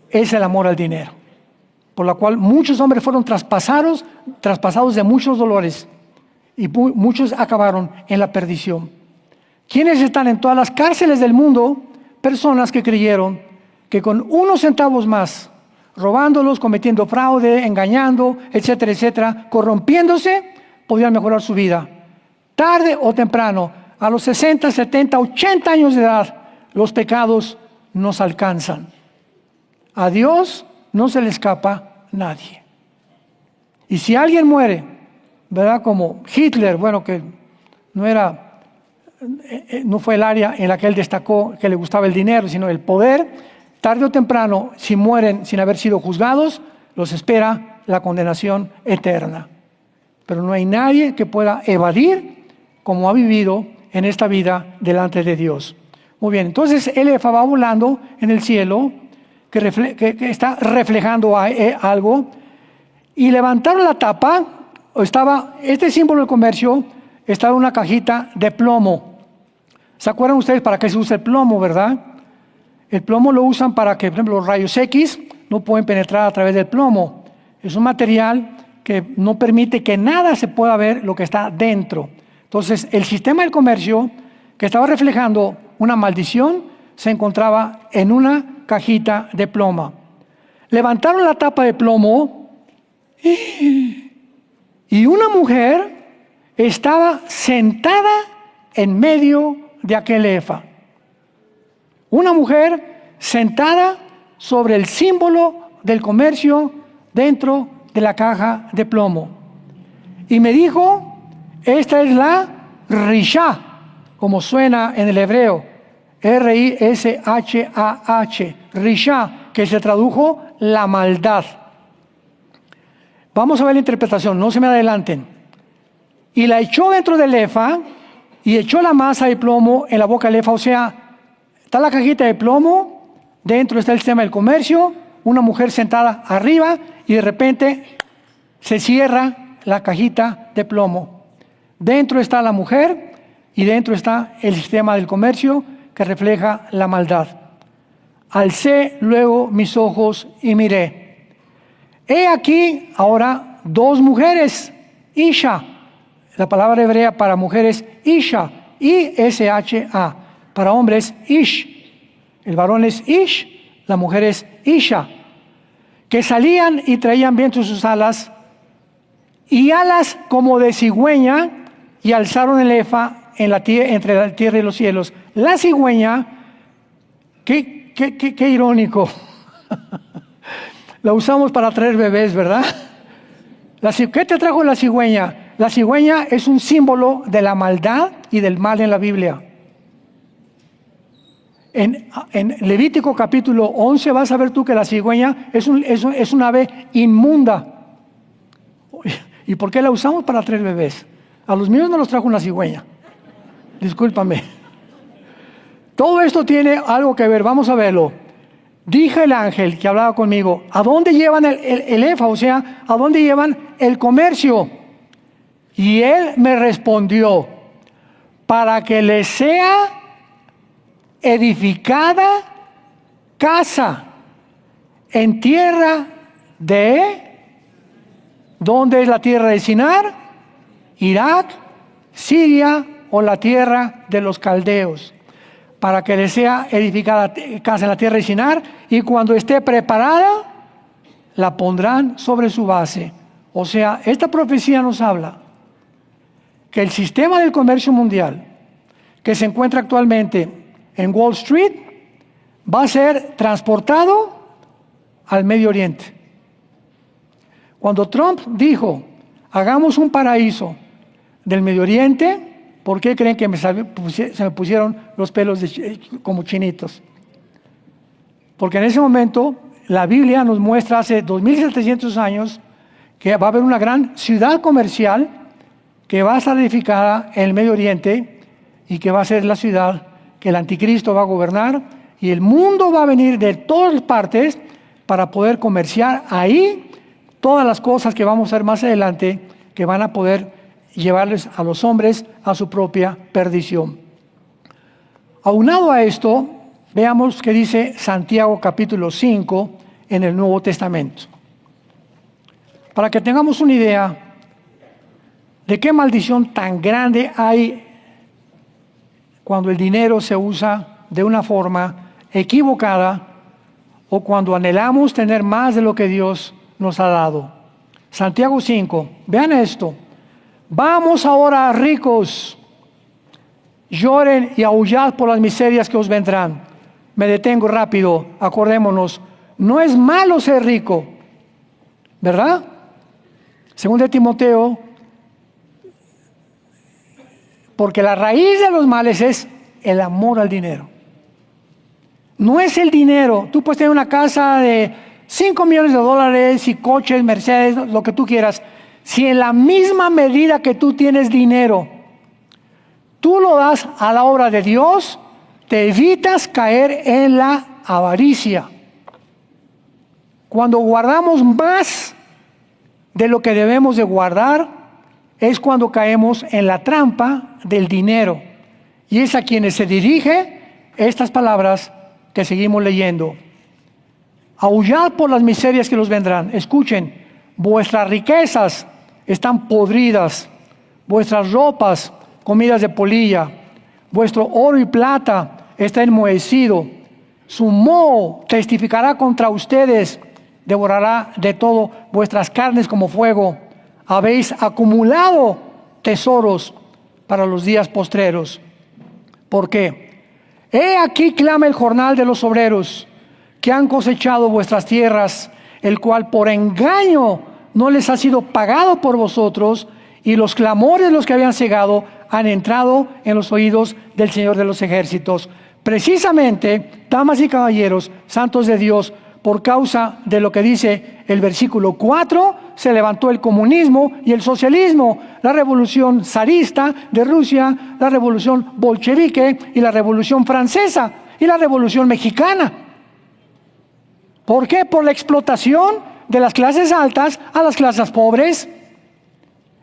es el amor al dinero, por la cual muchos hombres fueron traspasados de muchos dolores y muchos acabaron en la perdición. ¿Quiénes están en todas las cárceles del mundo? Personas que creyeron que con unos centavos más, robándolos, cometiendo fraude, engañando, etcétera, etcétera, corrompiéndose, podían mejorar su vida. Tarde o temprano, a los 60, 70, 80 años de edad, los pecados nos alcanzan. A Dios no se le escapa nadie. Y si alguien muere, ¿verdad? Como Hitler, bueno, que no fue el área en la que él destacó que le gustaba el dinero, sino el poder, tarde o temprano, si mueren sin haber sido juzgados, los espera la condenación eterna. Pero no hay nadie que pueda evadir como ha vivido en esta vida delante de Dios. Muy bien, entonces el efa va volando en el cielo, que está reflejando algo, y levantaron la tapa, este símbolo del comercio estaba en una cajita de plomo. ¿Se acuerdan ustedes para qué se usa el plomo, verdad? El plomo lo usan para que, por ejemplo, los rayos X no pueden penetrar a través del plomo. Es un material que no permite que nada se pueda ver lo que está dentro. Entonces, el sistema del comercio, que estaba reflejando una maldición, se encontraba en una cajita de plomo. Levantaron la tapa de plomo y una mujer estaba sentada en medio de aquel efa. Una mujer sentada sobre el símbolo del comercio dentro de la caja de plomo. Y me dijo, esta es la Rishah, como suena en el hebreo, R-I-S-H-A-H, Rishah, que se tradujo la maldad. Vamos a ver la interpretación, no se me adelanten. Y la echó dentro del efa y echó la masa de plomo en la boca del efa. O sea, está la cajita de plomo, dentro está el sistema del comercio, una mujer sentada arriba y de repente se cierra la cajita de plomo. Dentro está la mujer y dentro está el sistema del comercio que refleja la maldad. Alcé luego mis ojos y miré. He aquí ahora dos mujeres, Isha. La palabra hebrea para mujeres, Isha, I-S-H-A. Para hombres, Ish. El varón es Ish, la mujer es Isha. Que salían y traían viento en sus alas y alas como de cigüeña, y alzaron el efa en entre la tierra y los cielos. La cigüeña, qué irónico. La usamos para traer bebés, ¿verdad? ¿Qué te trajo la cigüeña? La cigüeña es un símbolo de la maldad y del mal en la Biblia. En Levítico capítulo 11 vas a ver tú que la cigüeña es una ave inmunda. ¿Y por qué la usamos? Para traer bebés. A los míos no los trajo una cigüeña. Discúlpame. Todo esto tiene algo que ver, vamos a verlo. Dije el ángel que hablaba conmigo, ¿a dónde llevan el efa? O sea, ¿a dónde llevan el comercio? Y él me respondió, para que les sea edificada casa en tierra ¿dónde es la tierra de Sinar? Irak, Siria o la tierra de los caldeos. Para que les sea edificada casa en la tierra de Sinar, y cuando esté preparada, la pondrán sobre su base. O sea, esta profecía nos habla que el sistema del comercio mundial que se encuentra actualmente en Wall Street va a ser transportado al Medio Oriente. Cuando Trump dijo, hagamos un paraíso del Medio Oriente, ¿por qué creen que se me pusieron los pelos como chinitos? Porque en ese momento la Biblia nos muestra hace 2700 años que va a haber una gran ciudad comercial que va a estar edificada en el Medio Oriente y que va a ser la ciudad que el anticristo va a gobernar, y el mundo va a venir de todas partes para poder comerciar ahí todas las cosas que vamos a ver más adelante, que van a poder llevarles a los hombres a su propia perdición. Aunado a esto, veamos qué dice Santiago capítulo 5 en el Nuevo Testamento. Para que tengamos una idea de qué maldición tan grande hay cuando el dinero se usa de una forma equivocada o cuando anhelamos tener más de lo que Dios nos ha dado. Santiago 5, vean esto. Vamos ahora, ricos, lloren y aullad por las miserias que os vendrán. Me detengo rápido, acordémonos, no es malo ser rico, ¿verdad? Según de Timoteo, porque la raíz de los males es el amor al dinero. No es el dinero. Tú puedes tener una casa de $5 millones y coches, Mercedes, lo que tú quieras. Si en la misma medida que tú tienes dinero, tú lo das a la obra de Dios, te evitas caer en la avaricia. Cuando guardamos más de lo que debemos de guardar, es cuando caemos en la trampa del dinero. Y es a quienes se dirige estas palabras que seguimos leyendo. Aullad por las miserias que los vendrán. Escuchen, vuestras riquezas están podridas, vuestras ropas comidas de polilla, vuestro oro y plata está enmohecido. Su moho testificará contra ustedes, devorará de todo vuestras carnes como fuego. Habéis acumulado tesoros para los días postreros. ¿Por qué? He aquí clama el jornal de los obreros que han cosechado vuestras tierras, el cual por engaño no les ha sido pagado por vosotros, y los clamores de los que habían cegado han entrado en los oídos del Señor de los ejércitos. Precisamente, damas y caballeros, santos de Dios, por causa de lo que dice el versículo 4, se levantó el comunismo y el socialismo, la revolución zarista de Rusia, la revolución bolchevique y la revolución francesa y la revolución mexicana. ¿Por qué? Por la explotación de las clases altas a las clases pobres.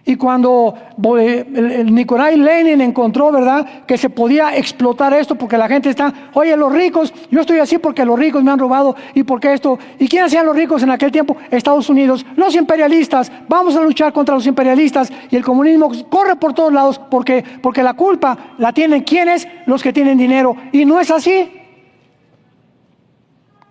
Y cuando el Nikolai Lenin encontró, ¿verdad?, que se podía explotar esto porque la gente está, oye, los ricos, yo estoy así porque los ricos me han robado, y porque esto, ¿y quién hacían los ricos en aquel tiempo? Estados Unidos, los imperialistas. Vamos a luchar contra los imperialistas, y el comunismo corre por todos lados porque la culpa la tienen ¿quiénes? Los que tienen dinero, y no es así.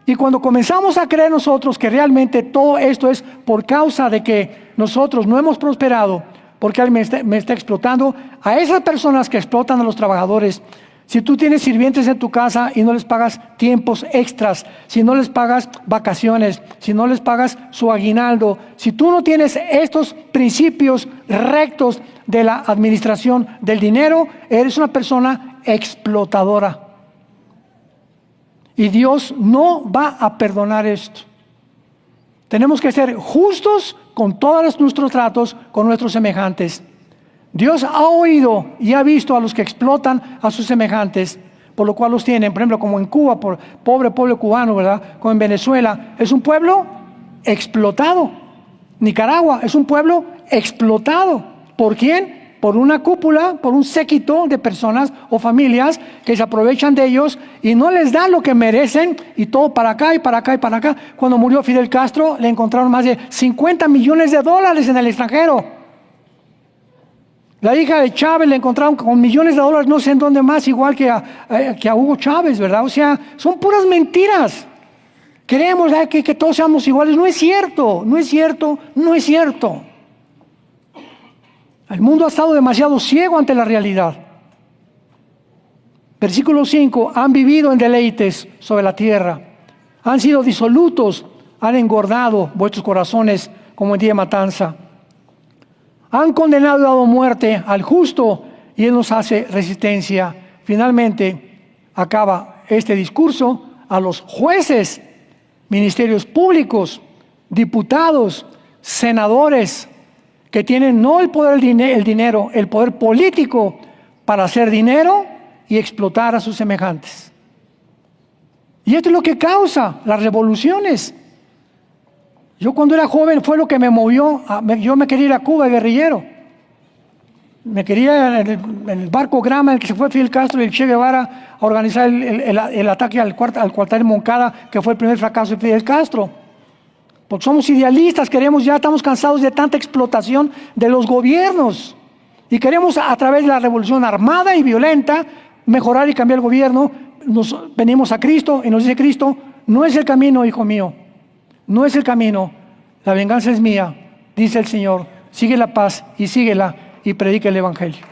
Y cuando comenzamos a creer nosotros que realmente todo esto es por causa de que nosotros no hemos prosperado, porque alguien me está explotando, a esas personas que explotan a los trabajadores, si tú tienes sirvientes en tu casa y no les pagas tiempos extras, si no les pagas vacaciones, si no les pagas su aguinaldo, si tú no tienes estos principios rectos de la administración del dinero, eres una persona explotadora. Y Dios no va a perdonar esto. Tenemos que ser justos con todos nuestros tratos con nuestros semejantes. Dios ha oído y ha visto a los que explotan a sus semejantes, por lo cual los tienen, por ejemplo, como en Cuba, por pobre pueblo cubano, ¿verdad? Como en Venezuela, es un pueblo explotado. Nicaragua es un pueblo explotado. ¿Por quién? Por una cúpula, por un séquito de personas o familias que se aprovechan de ellos y no les dan lo que merecen, y todo para acá y para acá y para acá. Cuando murió Fidel Castro, le encontraron más de 50 millones de dólares en el extranjero. La hija de Chávez le encontraron con millones de dólares, no sé en dónde más, igual que a Hugo Chávez, ¿verdad? O sea, son puras mentiras. Queremos que todos seamos iguales. No es cierto, no es cierto, no es cierto. El mundo ha estado demasiado ciego ante la realidad. Versículo 5, han vivido en deleites sobre la tierra, han sido disolutos, han engordado vuestros corazones como en día de matanza. Han condenado y dado muerte al justo y él nos hace resistencia. Finalmente acaba este discurso a los jueces, ministerios públicos, diputados, senadores, que tienen no el poder el dinero, el poder político para hacer dinero y explotar a sus semejantes. Y esto es lo que causa las revoluciones. Yo cuando era joven fue lo que me movió, yo me quería ir a Cuba, guerrillero. Me quería en el barco Grama, en el que se fue Fidel Castro y el Che Guevara a organizar el ataque al cuartel Moncada, que fue el primer fracaso de Fidel Castro. Porque somos idealistas, ya estamos cansados de tanta explotación de los gobiernos. Y queremos a través de la revolución armada y violenta mejorar y cambiar el gobierno. Venimos a Cristo y nos dice Cristo, no es el camino, hijo mío. No es el camino, la venganza es mía, dice el Señor. Sigue la paz y síguela y predica el Evangelio.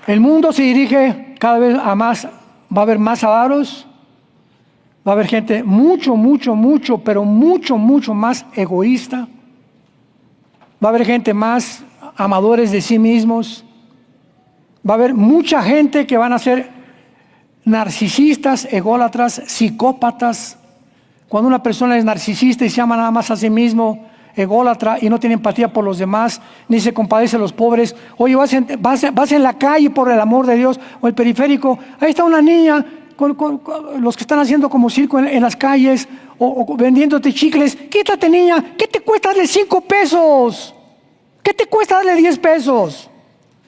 El mundo se dirige cada vez a más, va a haber más avaros, va a haber gente mucho más egoísta, va a haber gente más amadores de sí mismos. Va a haber mucha gente que van a ser narcisistas, ególatras, psicópatas. Cuando una persona es narcisista y se ama nada más a sí mismo, ególatra y no tiene empatía por los demás, ni se compadece a los pobres. Oye, vas en la calle por el amor de Dios o el periférico, ahí está una niña con los que están haciendo como circo en las calles o vendiéndote chicles. Quítate, niña, ¿qué te cuesta darle 5 pesos? ¿Qué te cuesta darle 10 pesos?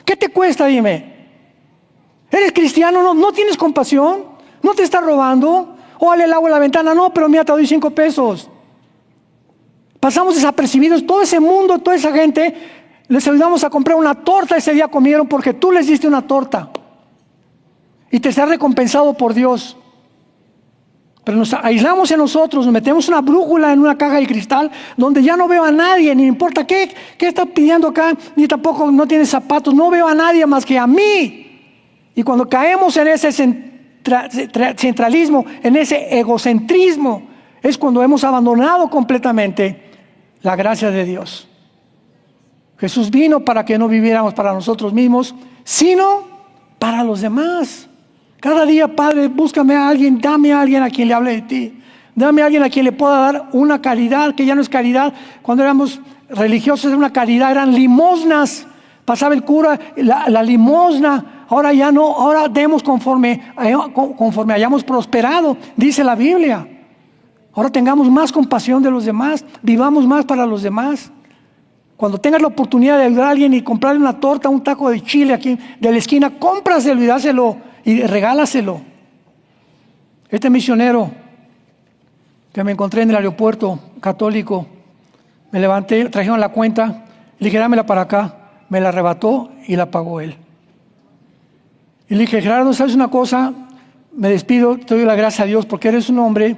¿Qué te cuesta, dime? ¿Eres cristiano? ¿No tienes compasión? ¿No te estás robando? ¿O dale el agua a la ventana? No, pero mira, te doy 5 pesos. Pasamos desapercibidos. Todo ese mundo, toda esa gente, les ayudamos a comprar una torta. Ese día comieron porque tú les diste una torta. Y te está recompensado por Dios. Pero nos aislamos en nosotros, nos metemos una brújula en una caja de cristal donde ya no veo a nadie, ni importa qué está pidiendo acá, ni tampoco no tiene zapatos, no veo a nadie más que a mí. Y cuando caemos en ese centralismo, en ese egocentrismo, es cuando hemos abandonado completamente la gracia de Dios. Jesús vino para que no viviéramos para nosotros mismos, sino para los demás. Cada día, Padre, búscame a alguien, dame a alguien a quien le hable de ti. Dame a alguien a quien le pueda dar una caridad, que ya no es caridad. Cuando éramos religiosos era una caridad, eran limosnas. Pasaba el cura, la limosna. Ahora ya no, ahora demos conforme hayamos prosperado, dice la Biblia. Ahora tengamos más compasión de los demás, vivamos más para los demás. Cuando tengas la oportunidad de ayudar a alguien y comprarle una torta, un taco de chile aquí de la esquina, cómpraselo y dáselo y regálaselo. Este misionero que me encontré en el aeropuerto católico, me levanté, trajeron la cuenta, le dije, dámela para acá. me la arrebató y la pagó Él. Y le dije, Gerardo, ¿sabes una cosa? Me despido, te doy la gracia a Dios porque eres un hombre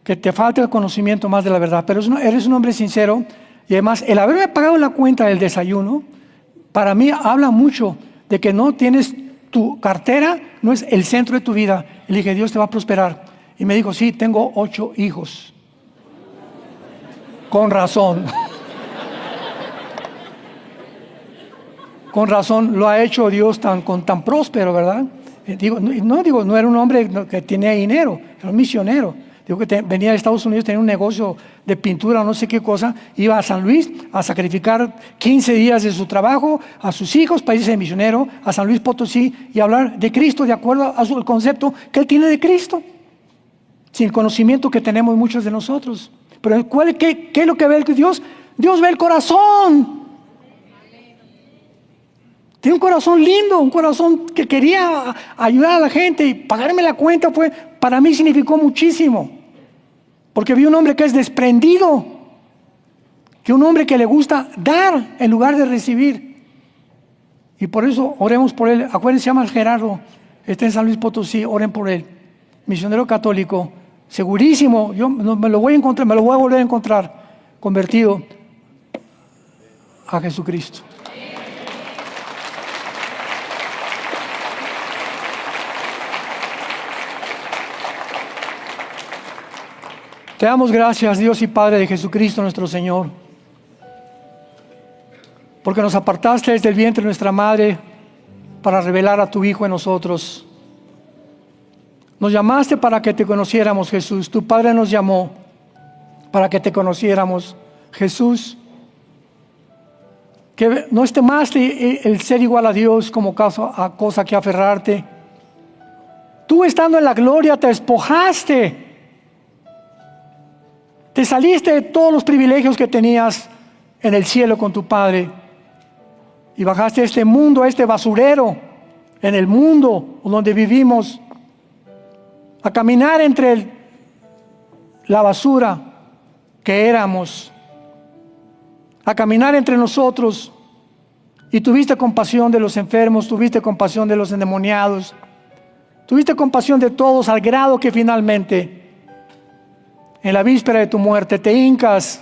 que te falta el conocimiento más de la verdad, pero eres un hombre sincero y además el haberme pagado la cuenta del desayuno, para mí habla mucho de que no tienes tu cartera, no es el centro de tu vida. Y le dije, Dios te va a prosperar. Y me dijo, sí, tengo 8 hijos. Con razón. Con razón lo ha hecho Dios tan próspero, ¿verdad? No era un hombre que tenía dinero, era un misionero. Digo que venía de Estados Unidos, tenía un negocio de pintura, no sé qué cosa. Iba a San Luis a sacrificar 15 días de su trabajo a sus hijos, países de misionero, a San Luis Potosí, y hablar de Cristo de acuerdo al concepto que él tiene de Cristo, sin el conocimiento que tenemos muchos de nosotros. Pero ¿qué es lo que ve Dios? Dios ve el corazón. Tiene un corazón lindo, un corazón que quería ayudar a la gente, y pagarme la cuenta para mí significó muchísimo. Porque vi un hombre que es desprendido, que un hombre que le gusta dar en lugar de recibir. Y por eso oremos por él. Acuérdense, se llama Gerardo, está en San Luis Potosí, oren por él. Misionero católico, segurísimo, yo me lo voy a encontrar, me lo voy a volver a encontrar, convertido a Jesucristo. Te damos gracias, Dios y Padre de Jesucristo nuestro Señor, porque nos apartaste desde el vientre de nuestra madre para revelar a tu Hijo en nosotros. Nos llamaste para que te conociéramos, Jesús. Tu Padre nos llamó para que te conociéramos, Jesús. Que no estimaste el ser igual a Dios como cosa que aferrarte. Tú, estando en la gloria, te despojaste. Te saliste de todos los privilegios que tenías en el cielo con tu Padre y bajaste a este mundo, a este basurero, en el mundo donde vivimos, a caminar entre la basura que éramos, a caminar entre nosotros, y tuviste compasión de los enfermos, tuviste compasión de los endemoniados, tuviste compasión de todos, al grado que finalmente en la víspera de tu muerte te hincas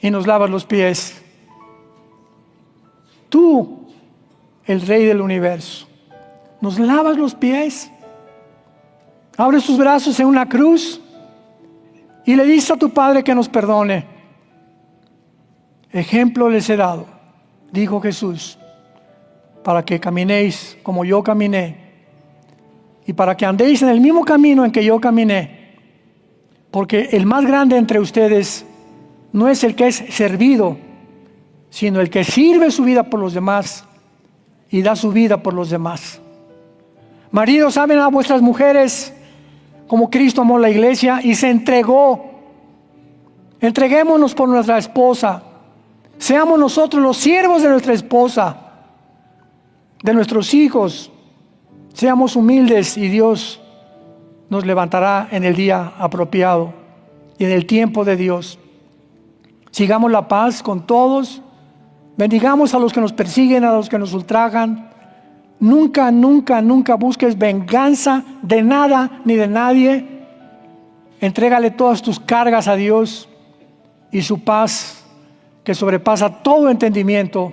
y nos lavas los pies. Tú, el Rey del universo, nos lavas los pies, abres tus brazos en una cruz y le dices a tu Padre que nos perdone. Ejemplo les he dado, dijo Jesús, para que caminéis como yo caminé y para que andéis en el mismo camino en que yo caminé. Porque el más grande entre ustedes no es el que es servido, sino el que sirve su vida por los demás y da su vida por los demás. Maridos, amen a vuestras mujeres como Cristo amó la iglesia y se entregó. Entreguémonos por nuestra esposa. Seamos nosotros los siervos de nuestra esposa, de nuestros hijos. Seamos humildes y Dios nos levantará en el día apropiado y en el tiempo de Dios. Sigamos la paz con todos. Bendigamos a los que nos persiguen, a los que nos ultrajan. Nunca, nunca, nunca busques venganza de nada ni de nadie. Entrégale todas tus cargas a Dios y su paz, que sobrepasa todo entendimiento,